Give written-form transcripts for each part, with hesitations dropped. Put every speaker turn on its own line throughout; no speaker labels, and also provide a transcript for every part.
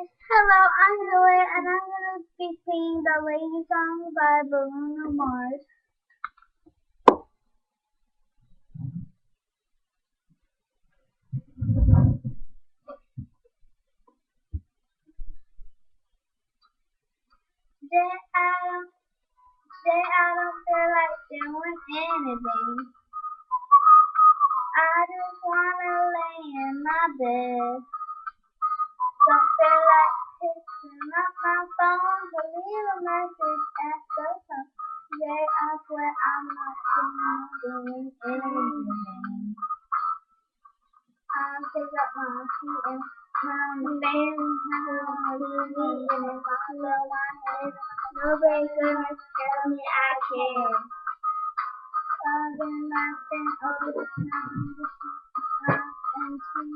Hello, I'm Joy, and I'm going to be singing the Lady Song by Bruno Mars. Today I don't feel like doing anything. I just wanna lay in my bed. Don't feel like picking up my phone to leave a message at the tone. Today I swear I'm not doing anything. I'll pick up my feet and turn the bed and turn on the TV and if I blow my head, nobody's gonna tell me I can't. I've been laughing all the time, just and taking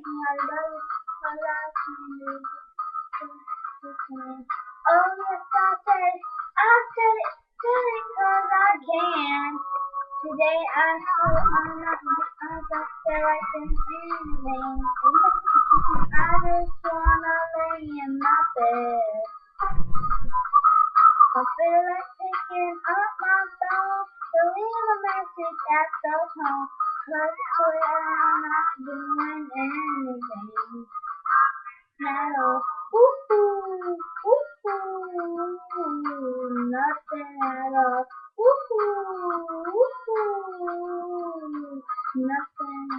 our love for life and oh yes, I said it, 'cause I can. Today I swear I don't feel like doing anything. I just wanna lay in my bed. I feel like picking up my phone to leave a message at the tone. 'Cause I swear I'm not doing anything. Now, woo-hoo, nothing at all. Woo-hoo, nothing.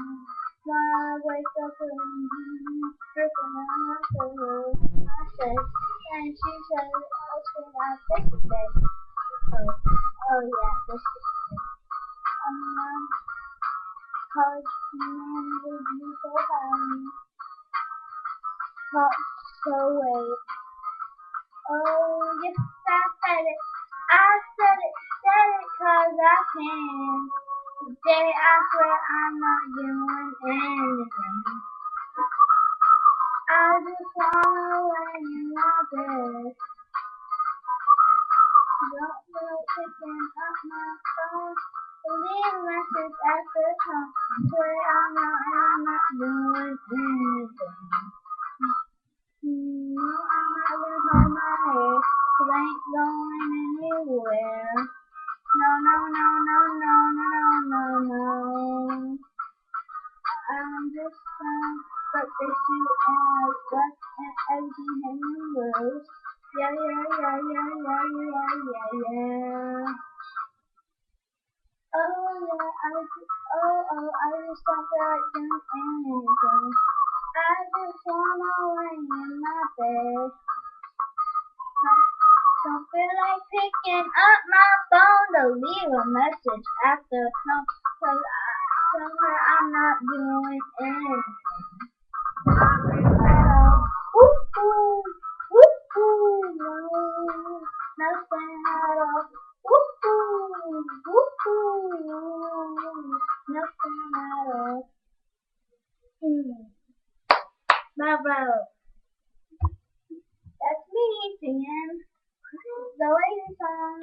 When I wake up and freaking out, I said, and she said, oh, should I this day? Oh yeah, this is college man would be so happy. So wait. Oh yes, I said it. I said it 'cause I can. Today I swear I'm not doing anything. I just wanna lay in my bed. Don't feel picking up my phone to leave a message at the tone. Swear I'm not doing anything. No, I'm not gonna hold my head, 'cause I ain't going anywhere. No. I'm just but they shoot and guts and everything hanging loose. Yeah. I just don't feel like doing anything. I just wanna lay in my bed. Don't feel like picking up my phone to leave a message after tone. 'Cause somewhere I'm not doing anything. Woo-hoo, no, nothing at all. Woo-hoo, nothing at all. Bravo. That's me singing the Lady Song.